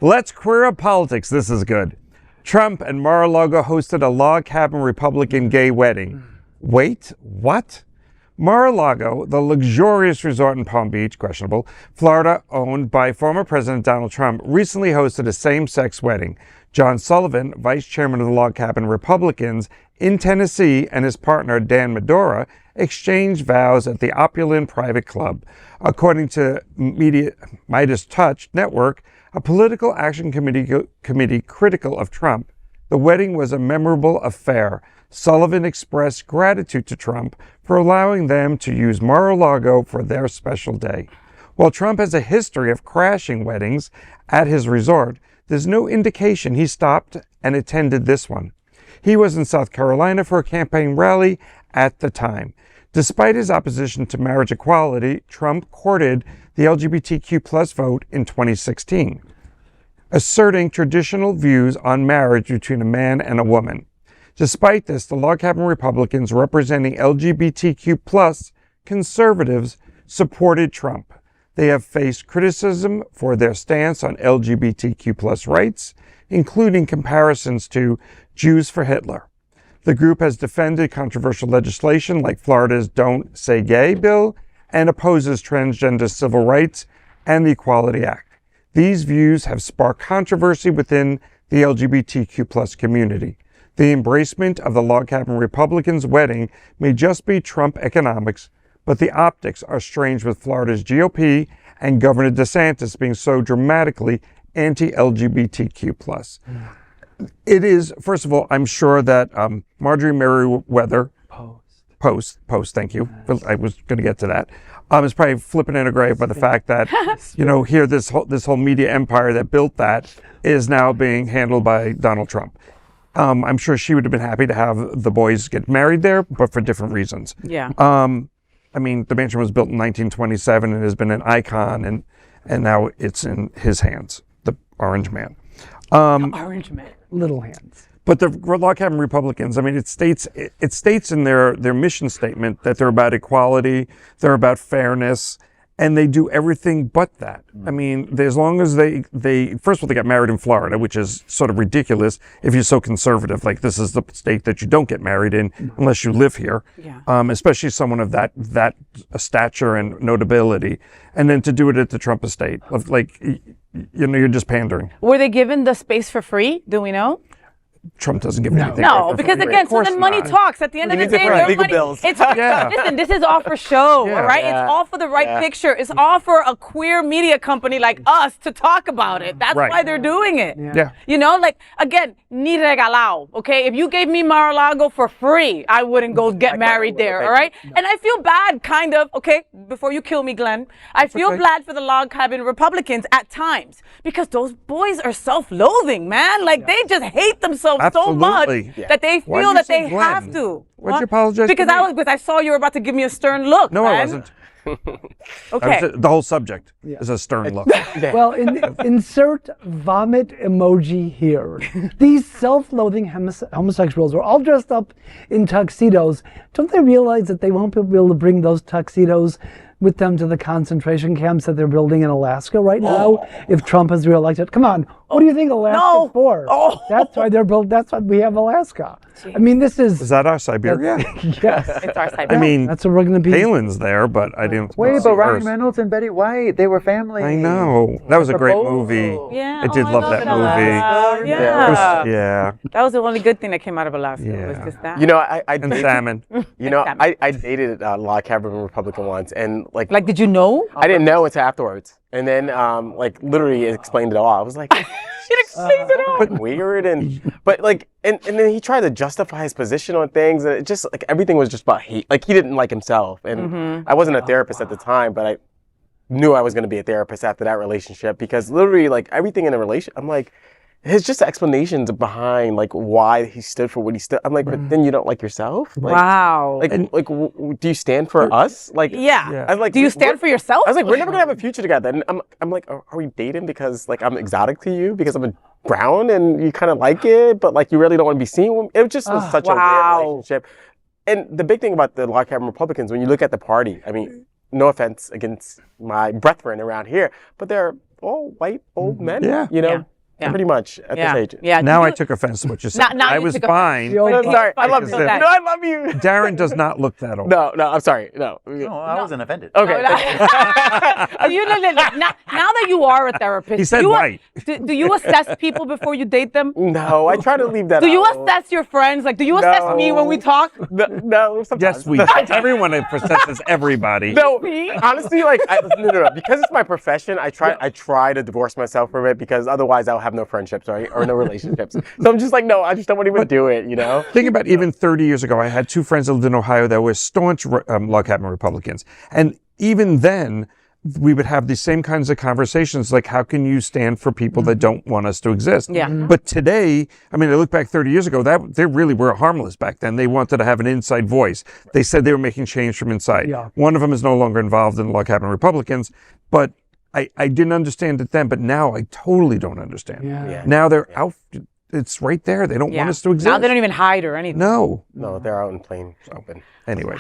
Let's queer up politics. This is good. Trump and Mar-a-Lago hosted a log cabin Republican gay wedding. Wait, what? Mar-a-Lago, the luxurious resort in Palm Beach, questionable, Florida, owned by former President Donald Trump, recently hosted a same-sex wedding. John Sullivan, vice chairman of the log cabin Republicans in Tennessee, and his partner Dan Medora exchanged vows at the opulent private club. According to MeidasTouch Network, a political action committee critical of Trump, the wedding was a memorable affair. Sullivan expressed gratitude to Trump for allowing them to use Mar-a-Lago for their special day. While Trump has a history of crashing weddings at his resort, there's no indication he stopped and attended this one. He was in South Carolina for a campaign rally at the time. Despite his opposition to marriage equality, Trump courted the LGBTQ plus vote in 2016, asserting traditional views on marriage between a man and a woman. Despite this, the log cabin Republicans representing LGBTQ plus conservatives supported Trump. They have faced criticism for their stance on LGBTQ plus rights, including comparisons to Jews for Hitler. The group has defended controversial legislation like Florida's Don't Say Gay bill and opposes transgender civil rights and the Equality Act. These views have sparked controversy within the LGBTQ plus community. The embracement of the log cabin Republicans' wedding may just be Trump economics, but the optics are strange with Florida's GOP and Governor DeSantis being so dramatically anti-LGBTQ+. It is, first of all, I'm sure that Marjorie Merriweather, Post, thank you. I was going to get to that. Is probably flipping in her grave by the fact that, here this whole media empire that built that is now being handled by Donald Trump. I'm sure she would have been happy to have the boys get married there, but for different reasons. Yeah. The mansion was built in 1927 and has been an icon, and now it's in his hands, the Orange Man. Orange Man. Little hands. But the log cabin Republicans, it states in their mission statement that they're about equality, they're about fairness, and they do everything but that. As long as they first of all, they got married in Florida, which is sort of ridiculous if you're so conservative. Like, this is the state that you don't get married in unless you live here, especially someone of that stature and notability. And then to do it at the Trump estate, you're just pandering. Were they given the space for free? Do we know? Trump doesn't give anything. No, because again, so then money talks. At the end of the day, their legal money. bills. Listen, this is all for show, all right? It's all for the right picture. It's all for a queer media company like us to talk about it. That's why they're doing it. Again, ni regalado, okay? If you gave me Mar-a-Lago for free, I wouldn't go get married there, all right? And I feel bad, kind of, okay, before you kill me, Glenn, I feel bad for the log cabin Republicans at times because those boys are self-loathing, man. They just hate themselves so much that they feel that they have to. Why'd you apologize? Because I saw you were about to give me a stern look. No, man. I wasn't. Okay. The whole subject is a stern look. Well, insert vomit emoji here. These self-loathing homosexuals are all dressed up in tuxedos. Don't they realize that they won't be able to bring those tuxedos with them to the concentration camps that they're building in Alaska right now if Trump is reelected? Come on, what do you think Alaska's for? That's why they're built. That's why we have Alaska. This is... Is that our Siberia? Yes. It's our Siberia. That's what we're going to be. Palin's there, but I didn't... Wait, but Ryan Reynolds and Betty White, they were family. I know. That was a great movie. Yeah. I did love that movie. Yeah. That was the only good thing that came out of Alaska. Yeah. Was just that. I And salmon. I dated a log cabin Republican once, and did you know? I didn't know until afterwards, and then literally it explained it all. I was like, It explains it all. but weird, and then he tried to justify his position on things, and it just everything was just about hate. He didn't like himself, and I wasn't a therapist at the time, but I knew I was going to be a therapist after that relationship because literally everything in a relationship, I'm like, there's just explanations behind why he stood for what he stood. I'm like, but then you don't like yourself? Wow. Do you stand for us? Yeah. I was like, do you stand for yourself? I was like, we're never gonna have a future together. And I'm like, are we dating because I'm exotic to you because I'm a brown and you kind of like it, but you really don't want to be seen with me? It just was such a weird relationship. And the big thing about the log cabin Republicans, when you look at the party, no offense against my brethren around here, but they're all white old men. Yeah. pretty much at this age. Yeah. Now I took offense to what you said. Now I you was took fine. I'm sorry. I love you. Because No, I love you. Darren does not look that old. No, I'm sorry. No. No, I wasn't offended. Okay. Now that you are a therapist, He said white. Do you assess people before you date them? No, I try to leave that Do you out. assess your friends? Like, do you assess me when we talk? No, sometimes. Yes, we do. Everyone assesses everybody. No, honestly, like, no. Because it's my profession, I try to divorce myself from it because otherwise I'll have no friendships, right? Or no relationships. So I'm just like, no, I just don't want to even do it, you know? Think about even 30 years ago, I had two friends that lived in Ohio that were staunch log cabin Republicans. And even then, we would have these same kinds of conversations, like how can you stand for people that don't want us to exist? Yeah. But today, I mean, I look back 30 years ago, that they really were harmless back then. They wanted to have an inside voice. They said they were making change from inside. Yeah. One of them is no longer involved in log cabin Republicans, but I didn't understand it then, but now I totally don't understand. Yeah. Now they're out. It's right there. They don't want us to exist. Now they don't even hide or anything. No. No, they're out in plain open. Anyway.